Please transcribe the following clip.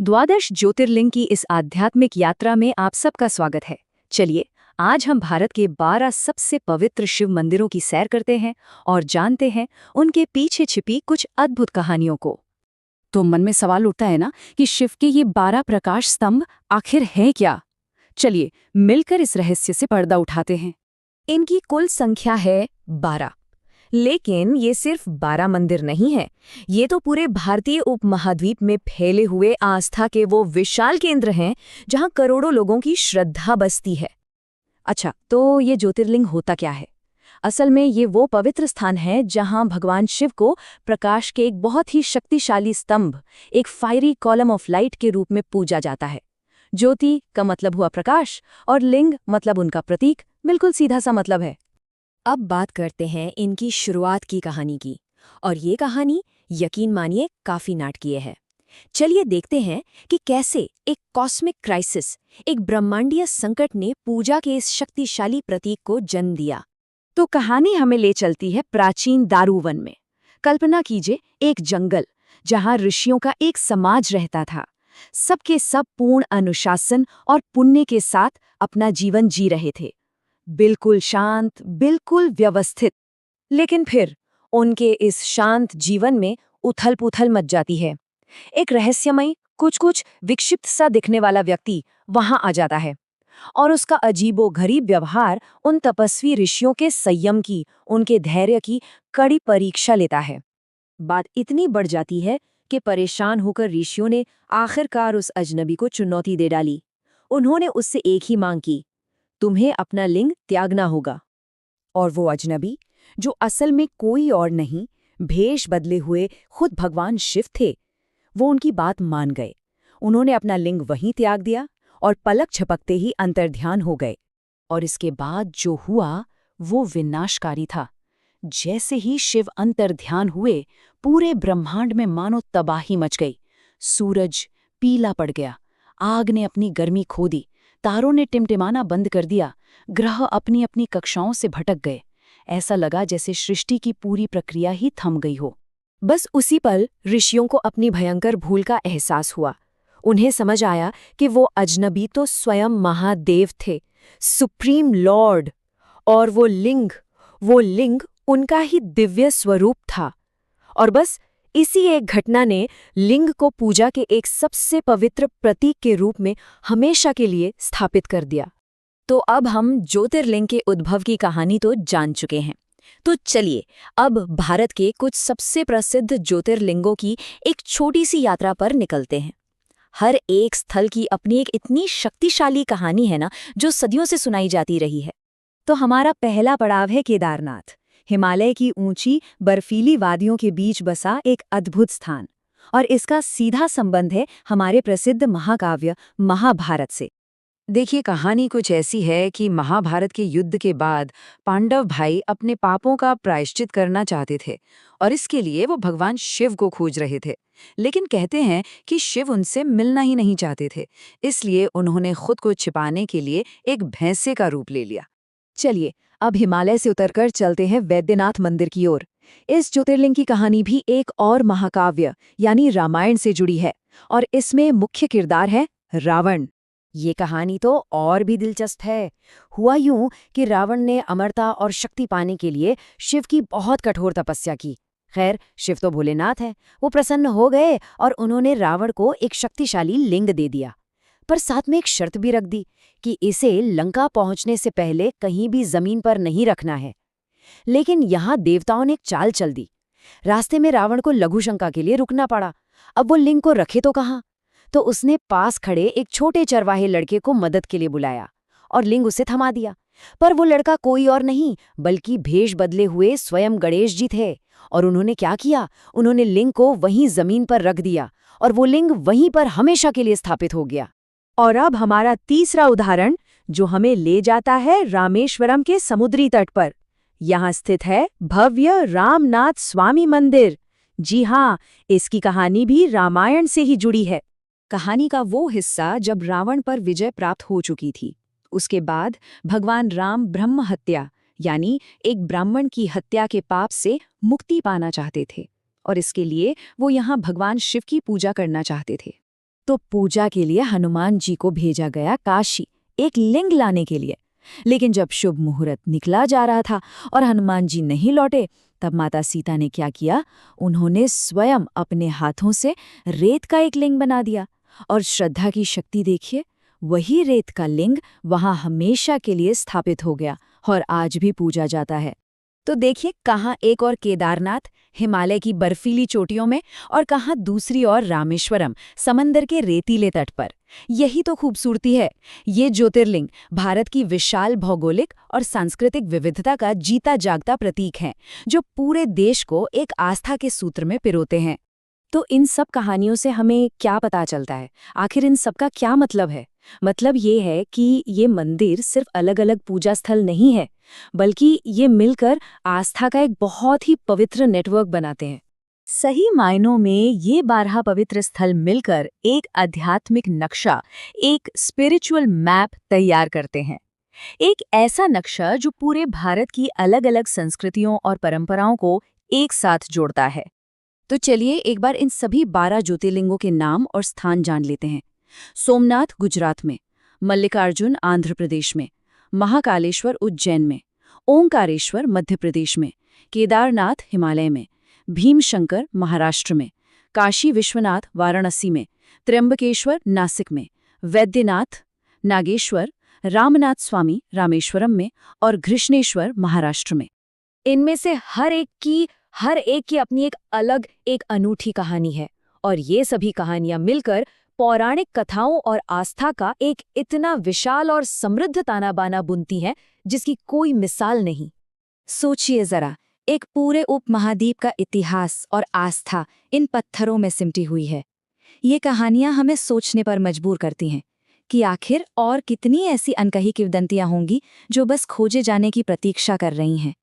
द्वादश ज्योतिर्लिंग की इस आध्यात्मिक यात्रा में आप सबका स्वागत है। चलिए, आज हम भारत के 12 सबसे पवित्र शिव मंदिरों की सैर करते हैं और जानते हैं उनके पीछे छिपी कुछ अद्भुत कहानियों को। तो मन में सवाल उठता है ना कि शिव के ये 12 प्रकाश स्तंभ आखिर हैं क्या? चलिए, मिलकर इस रहस्य से पर्दा उठाते हैं। इनकी कुल संख्या है 12। लेकिन ये सिर्फ 12 मंदिर नहीं है, ये तो पूरे भारतीय उपमहाद्वीप में फैले हुए आस्था के वो विशाल केंद्र हैं जहां करोड़ों लोगों की श्रद्धा बसती है। अच्छा, तो ये ज्योतिर्लिंग होता क्या है? असल में ये वो पवित्र स्थान है जहां भगवान शिव को प्रकाश के एक बहुत ही शक्तिशाली स्तंभ, एक फायरी कॉलम ऑफ लाइट के रूप में पूजा जाता है। ज्योति का मतलब हुआ प्रकाश और लिंग मतलब उनका प्रतीक, बिल्कुल सीधा सा मतलब है। अब बात करते हैं इनकी शुरुआत की कहानी की, और ये कहानी यकीन मानिए काफी नाटकीय है। चलिए देखते हैं कि कैसे एक कॉस्मिक क्राइसिस, एक ब्रह्मांडीय संकट ने पूजा के इस शक्तिशाली प्रतीक को जन्म दिया। तो कहानी हमें ले चलती है प्राचीन दारूवन में। कल्पना कीजिए, एक जंगल जहां ऋषियों का एक समाज रहता था। सबके सब पूर्ण अनुशासन और पुण्य के साथ अपना जीवन जी रहे थे, बिल्कुल शांत, बिल्कुल व्यवस्थित। लेकिन फिर उनके इस शांत जीवन में उथल-पुथल मच जाती है। एक रहस्यमय, कुछ विक्षिप्त सा दिखने वाला व्यक्ति वहां आ जाता है और उसका अजीबोगरीब व्यवहार उन तपस्वी ऋषियों के संयम की, उनके धैर्य की कड़ी परीक्षा लेता है। बात इतनी बढ़ जाती है कि परेशान होकर ऋषियों ने आखिरकार उस अजनबी को चुनौती दे डाली। उन्होंने उससे एक ही मांग की, तुम्हें अपना लिंग त्यागना होगा। और वो अजनबी, जो असल में कोई और नहीं, भेष बदले हुए खुद भगवान शिव थे, वो उनकी बात मान गए। उन्होंने अपना लिंग वहीं त्याग दिया और पलक झपकते ही अंतर्ध्यान हो गए। और इसके बाद जो हुआ वो विनाशकारी था। जैसे ही शिव अंतर्ध्यान हुए, पूरे ब्रह्मांड में मानो तबाही मच गई। सूरज पीला पड़ गया, आग ने अपनी गर्मी खो दी, तारों ने टिमटिमाना बंद कर दिया, ग्रह अपनी अपनी कक्षाओं से भटक गए। ऐसा लगा जैसे सृष्टि की पूरी प्रक्रिया ही थम गई हो। बस उसी पल ऋषियों को अपनी भयंकर भूल का एहसास हुआ। उन्हें समझ आया कि वो अजनबी तो स्वयं महादेव थे, सुप्रीम लॉर्ड, और वो लिंग उनका ही दिव्य स्वरूप था। और बस इसी एक घटना ने लिंग को पूजा के एक सबसे पवित्र प्रतीक के रूप में हमेशा के लिए स्थापित कर दिया। तो अब हम ज्योतिर्लिंग के उद्भव की कहानी तो जान चुके हैं। तो चलिए अब भारत के कुछ सबसे प्रसिद्ध ज्योतिर्लिंगों की एक छोटी सी यात्रा पर निकलते हैं। हर एक स्थल की अपनी एक इतनी शक्तिशाली कहानी है ना, जो सदियों से सुनाई जाती रही है। तो हमारा पहला पड़ाव है केदारनाथ, हिमालय की ऊंची बर्फीली वादियों के बीच बसा एक अद्भुत स्थान। और इसका सीधा संबंध है हमारे प्रसिद्ध महाकाव्य महाभारत से। देखिए, कहानी कुछ ऐसी है कि महाभारत के युद्ध के बाद पांडव भाई अपने पापों का प्रायश्चित करना चाहते थे और इसके लिए वो भगवान शिव को खोज रहे थे। लेकिन कहते हैं कि शिव उनसे मिलना ही नहीं चाहते थे, इसलिए उन्होंने खुद को छिपाने के लिए एक भैंसे का रूप ले लिया। चलिए, अब हिमालय से उतरकर चलते हैं वैद्यनाथ मंदिर की ओर। इस ज्योतिर्लिंग की कहानी भी एक और महाकाव्य यानी रामायण से जुड़ी है और इसमें मुख्य किरदार है रावण। ये कहानी तो और भी दिलचस्प है। हुआ यूं कि रावण ने अमरता और शक्ति पाने के लिए शिव की बहुत कठोर तपस्या की। खैर, शिव तो भोलेनाथ है, वो प्रसन्न हो गए और उन्होंने रावण को एक शक्तिशाली लिंग दे दिया। पर साथ में एक शर्त भी रख दी कि इसे लंका पहुंचने से पहले कहीं भी जमीन पर नहीं रखना है। लेकिन यहाँ देवताओं ने एक चाल चल दी। रास्ते में रावण को लघु शंका के लिए रुकना पड़ा। अब वो लिंग को रखे तो कहाँ? तो उसने पास खड़े एक छोटे चरवाहे लड़के को मदद के लिए बुलाया और लिंग उसे थमा दिया। पर वो लड़का कोई और नहीं बल्कि भेष बदले हुए स्वयं गणेश जी थे। और उन्होंने क्या किया? उन्होंने लिंग को वहीं जमीन पर रख दिया और वो लिंग वहीं पर हमेशा के लिए स्थापित हो गया। और अब हमारा तीसरा उदाहरण, जो हमें ले जाता है रामेश्वरम के समुद्री तट पर। यहाँ स्थित है भव्य रामनाथ स्वामी मंदिर। जी हाँ, इसकी कहानी भी रामायण से ही जुड़ी है। कहानी का वो हिस्सा जब रावण पर विजय प्राप्त हो चुकी थी। उसके बाद भगवान राम ब्रह्म हत्या यानी एक ब्राह्मण की हत्या के पाप से मुक्ति पाना चाहते थे और इसके लिए वो यहाँ भगवान शिव की पूजा करना चाहते थे। तो पूजा के लिए हनुमान जी को भेजा गया काशी एक लिंग लाने के लिए। लेकिन जब शुभ मुहूर्त निकला जा रहा था और हनुमान जी नहीं लौटे, तब माता सीता ने क्या किया? उन्होंने स्वयं अपने हाथों से रेत का एक लिंग बना दिया। और श्रद्धा की शक्ति देखिए, वही रेत का लिंग वहां हमेशा के लिए स्थापित हो गया और आज भी पूजा जाता है। तो देखिए, कहाँ एक और केदारनाथ हिमालय की बर्फीली चोटियों में, और कहाँ दूसरी ओर रामेश्वरम समंदर के रेतीले तट पर। यही तो खूबसूरती है। ये ज्योतिर्लिंग भारत की विशाल भौगोलिक और सांस्कृतिक विविधता का जीता जागता प्रतीक हैं, जो पूरे देश को एक आस्था के सूत्र में पिरोते हैं। तो इन सब कहानियों से हमें क्या पता चलता है? आखिर इन सब का क्या मतलब है? मतलब ये है कि ये मंदिर सिर्फ अलग-अलग पूजा स्थल नहीं है, बल्कि ये मिलकर आस्था का एक बहुत ही पवित्र नेटवर्क बनाते हैं। सही मायनों में ये 12 पवित्र स्थल मिलकर एक आध्यात्मिक नक्शा, एक स्पिरिचुअल मैप तैयार करते हैं। एक ऐसा नक्शा जो पूरे भारत की अलग-अलग संस्कृतियों और परंपराओं को एक साथ जोड़ता है। तो चलिए एक बार इन सभी 12 ज्योतिर्लिंगों के नाम और स्थान जान लेते हैं। सोमनाथ गुजरात में, मल्लिकार्जुन आंध्र प्रदेश में, महाकालेश्वर उज्जैन में, ओंकारेश्वर मध्य प्रदेश में, केदारनाथ हिमालय में, भीमशंकर महाराष्ट्र में, काशी विश्वनाथ वाराणसी में, त्र्यंबकेश्वर नासिक में, वैद्यनाथ नागेश्वर, रामनाथ स्वामी रामेश्वरम में और घृष्णेश्वर महाराष्ट्र में। इनमें से हर एक की अपनी एक अलग, एक अनूठी कहानी है, और ये सभी कहानियां मिलकर पौराणिक कथाओं और आस्था का एक इतना विशाल और समृद्ध ताना बाना बुनती हैं जिसकी कोई मिसाल नहीं। सोचिए जरा, एक पूरे उपमहाद्वीप का इतिहास और आस्था इन पत्थरों में सिमटी हुई है। ये कहानियां हमें सोचने पर मजबूर करती हैं कि आखिर और कितनी ऐसी अनकही किंवदंतियां होंगी जो बस खोजे जाने की प्रतीक्षा कर रही हैं।